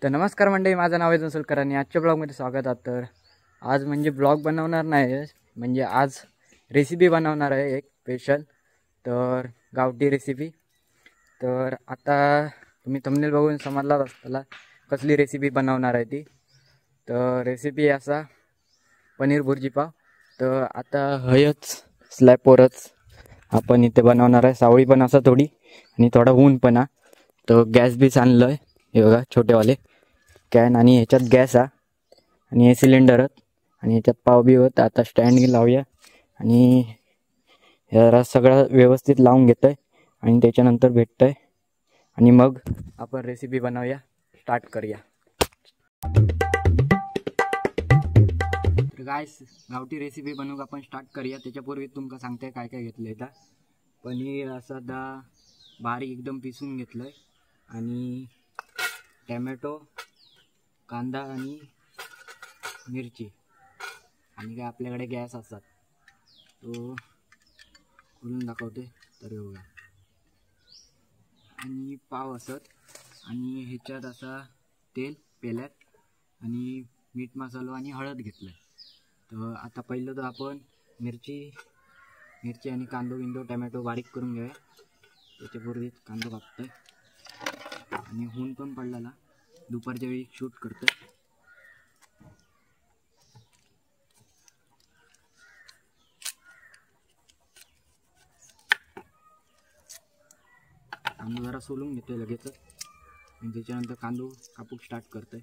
तर नमस्कार मंडळी, माझं नाव आहे जनसुलकर आणि आजच्या ब्लॉगमध्ये स्वागत आहे. तर आज म्हणजे ब्लॉग बनवणार नाही, म्हणजे आज रेसिपी बनवणार आहे एक स्पेशल, तर गावठी रेसिपी. तर आता तुम्ही थंबनेल बघून समजलाच असताला कसली रेसिपी बनवणार आहे ती. तर रेसिपी असा पनीर भुर्जी पाव. तर आता हयच स्लॅबवरच आपण इथे बनवणार आहे. सावळी पण असा थोडी आणि थोडा ऊन पण आहे. तर गॅस बीस आणलं आहे, हे बघा छोटेवाले कॅन, आणि ह्याच्यात गॅस आहे आणि हे सिलेंडर आणि ह्याच्यात पाव बी होत. आता स्टँड लावूया आणि जरा सगळं व्यवस्थित लावून घेतं आहे आणि त्याच्यानंतर भेटतं आहे आणि मग आपण रेसिपी बनवूया, स्टार्ट करूया. तर गाइस, गावठी रेसिपी बनवूक आपण स्टार्ट करूया. त्याच्यापूर्वी तुमका सांगते काय काय घेतलं आहे. पनीर असं बारीक एकदम पिसून घेतलं आहे आणि टॅमॅटो, कांदा आणि मिरची, आणि काय आपल्याकडे गॅस असतात तो खोलून दाखवते. तर बघा, आणि पाव असत आणि ह्याच्यात असा तेल पेल्यात आणि मीठ मसाला आणि हळद घेतलं. तर आता पहिलं तर आपण मिरची आणि कांदो टॅमॅटो बारीक करून घेऊया. त्याच्यापूर्वी कांदा कापतोय आणि ऊन पण पडलेला, दुपारच्या वेळी शूट करतोय. कांदो जरा सोलून घेतोय लगेच आणि त्याच्यानंतर कांदो कापूक स्टार्ट करतोय.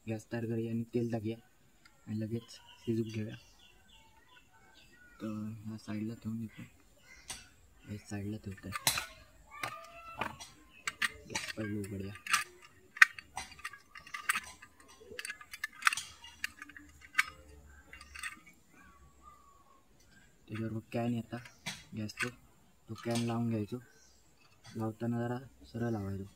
गॅस तयार करूया आणि तेल टाकूया आणि लगेच शिजूक घेऊया. तर ह्या साईडला ठेवून देतो, या साईडला ठेवतो. गॅस पहिले उघडूया. त्याच्यावर कॅन येता गॅसचं, तो कॅन लावून घ्यायचो. लावताना जरा सरळ लावायचो.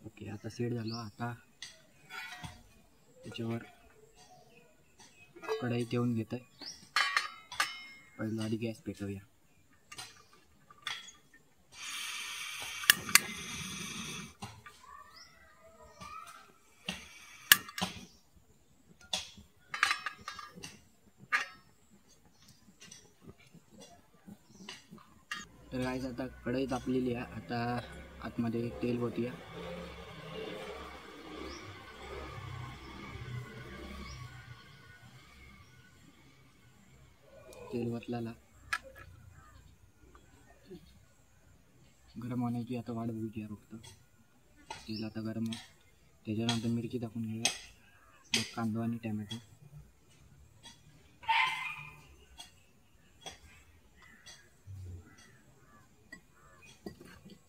ओके, आता सेट झालं. आता त्याच्यावर कढई ठेवून घेत आहे. पहिलं आधी गॅस पेटवूया. तर गाइस, आता कढई तापलेली आहे. आता आतमध्ये तेल होती. तेल वतलाला गरम होण्याची आता वाट बघूची आहे फक्त. तेल आता गरम आहे, त्याच्यानंतर मिरची टाकून घेऊया, मग कांदा आणि टॅमॅटो.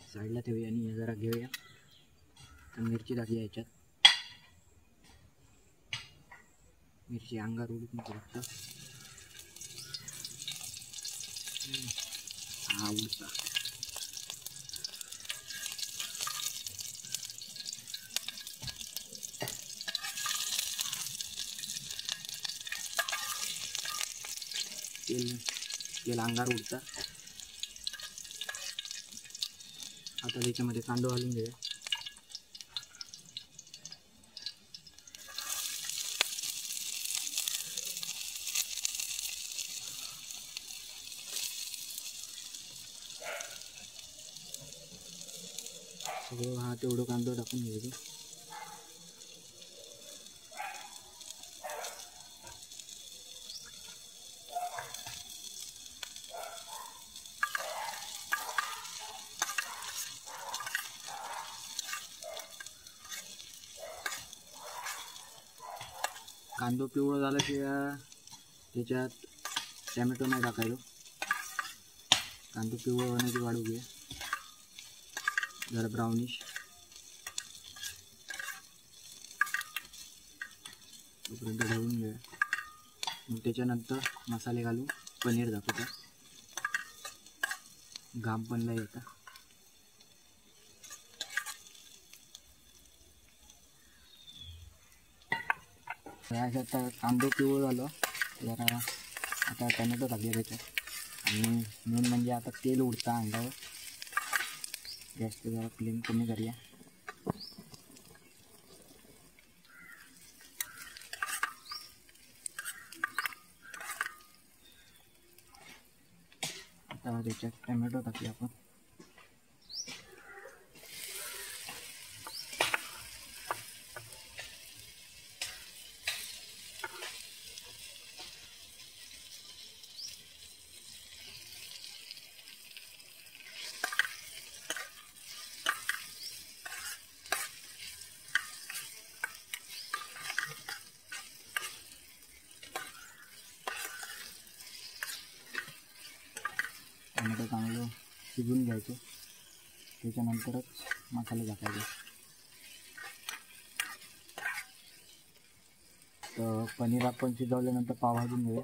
साईडला ठेवूया आणि हे जरा घेऊया. तर मिरची टाकूया याच्यात. मिरची अंगार उडून फक्त हा उडता. तेल अंगार उडता. आता त्याच्यामध्ये कांदा घालून घेऊया. सगळं हा तेवढं कांदा टाकून घ्यायचं. कांदा पिवळा झाला की त्याच्यात टॅमॅटो नाही टाकायचं. कांदा पिवळा होण्याची वाढू घ्या, जरा ब्राउनिश. तोपर्यंत ढवळून घ्या. मग त्याच्यानंतर मसाले घालून पनीर दाखवता. घाम पण नाही येता. आता कांदा पिवळं झालं जरा, आता टॅमॅटो टाकले त्याच्यात. आणि मेन म्हणजे आता तेल उडता अंगावर. गॅसचं जरा फ्लेम कमी करूया. आता त्याच्यात टॅमॅटो टाकले आपण. टॅमॅटो चांगलं शिजवून घ्यायचं, त्याच्यानंतरच मसाले टाकायचे. तर पनीर आपण शिजवल्यानंतर पाव भाजून घेऊया.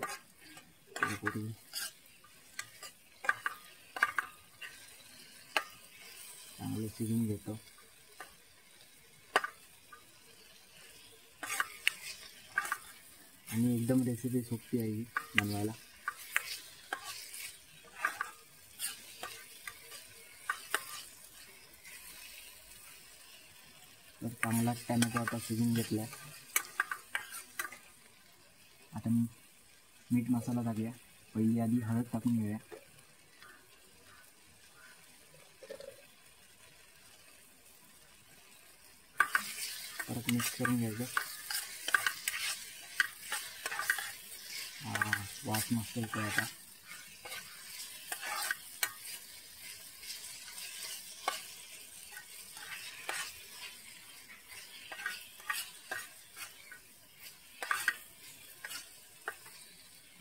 चांगलं शिजवून घेतो. आणि एकदम रेसिपी सोपी आहे ही बनवायला. तर चांगला टॅमॅटो आता शिजून घेतला. आता मीठ मसाला टाकूया. पहिली आधी हळद टाकून घेऊया. परत मिक्स करून घ्यायचं. वास मस्त येतो आता.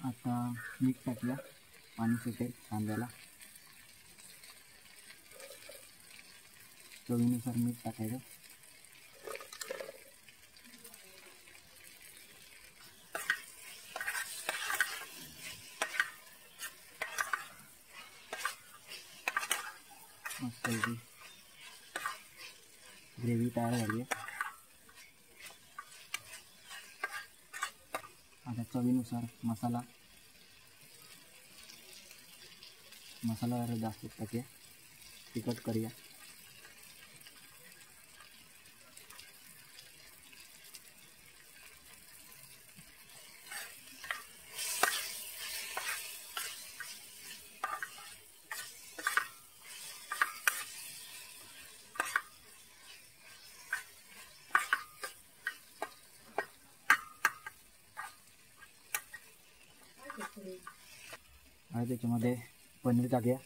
आता मीठ टाकलं, पाणी सुटेल कांद्याला. चवीनुसार मीठ टाकायचं. मस्त ग्रेव्ही तयार झाली आहे. आता चवीनुसार मसाला जरा जास्त टाकूया. तिखट करूया. आणि त्याच्यामध्ये पनीर टाकूया.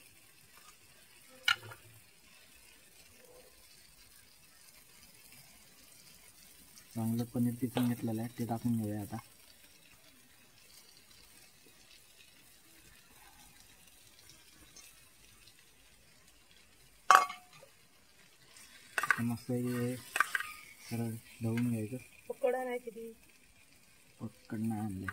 चांगलं पनीर किसून घेतलेलं आहे ते टाकून घेऊया आता. मस्त सरळ ढवून घ्यायचं. पकड नाही आणले.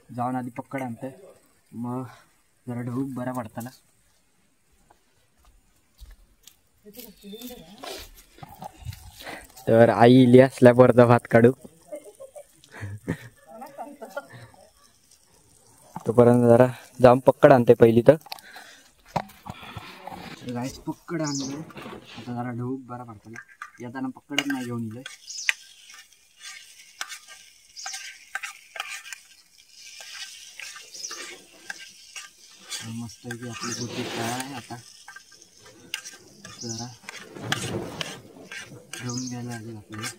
जाऊन आधी पक्कड आणते, मग जरा ढवूक बरा पडताना. तर आई इली स्लॅबवरचा भात काढू. तोपर्यंत जरा जाऊन पक्कड आणते पहिली. तर गाईस पक्कड आणले आता, जरा ढवूक बरा पडताना. येताना पक्कडच नाही घेऊन इले. मस्त की आपली बुद्धी काय आहे आता. जरा घेऊन घ्यायला लागेल आपल्याला.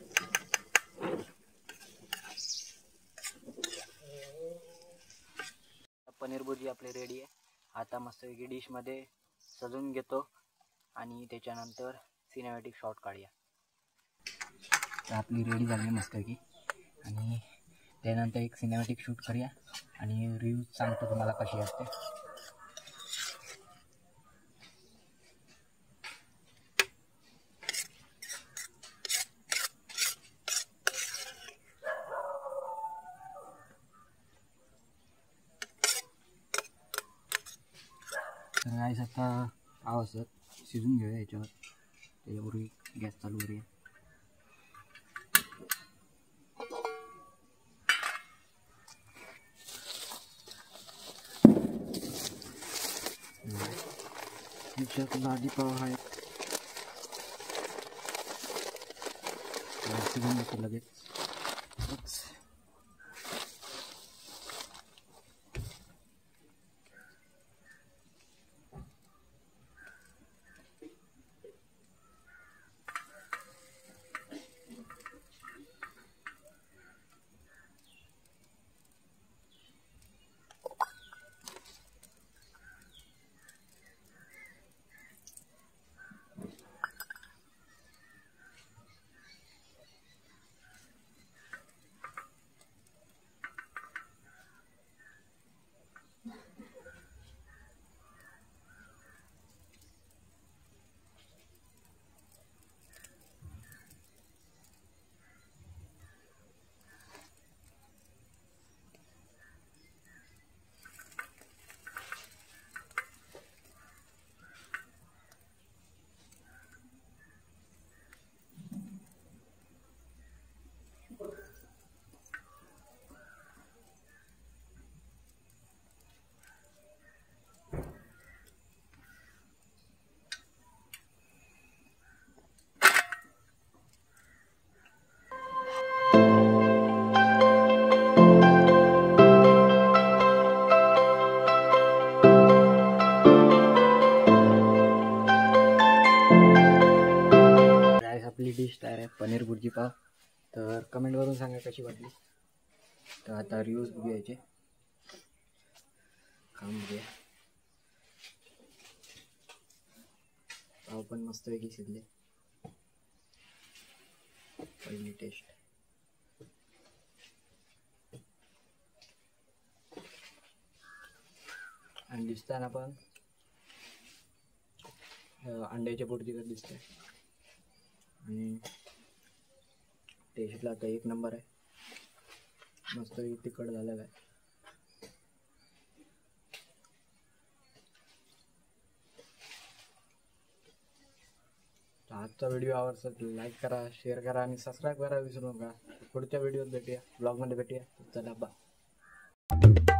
पनीर भुर्जी आपली रेडी आहे. आता मस्तपैकी डिशमध्ये सजवून घेतो आणि त्याच्यानंतर सिनेमॅटिक शॉट काढूया. तर आपली रेडी झाली मस्तपैकी, आणि त्यानंतर एक सिनेमॅटिक शूट करूया आणि रिव्ह्यू सांगतो तुम्हाला कशी असते. तर गाईस आता आवाज शिजून घेऊया याच्यावर. त्याच्यापूर्वी गॅस चालू करूया. त्याच्यात लादी पाव आहेत, शिजून घेतो लगेच. आपली डिश तयार आहे, पनीर भुर्जी पाव. तर कमेंट करून सांगा कशी वाटली. तर आता रिव्ह्यूज बघूयाचे. खाऊन बघूया. पाव पण मस्त वेगळी शिजले. पहिली टेस्ट. आणि दिसताना पण अंड्याच्या पोटची दिसते. आणि टेस्टला आता एक नंबर आहे. मस्त तिखट झालेलं आहे. आजचा व्हिडिओ आवडला तर लाईक करा, शेअर करा आणि सबस्क्राईब करा विसरू नका. पुढच्या व्हिडिओत भेटूया, ब्लॉगमध्ये भेटूया. चला बाय.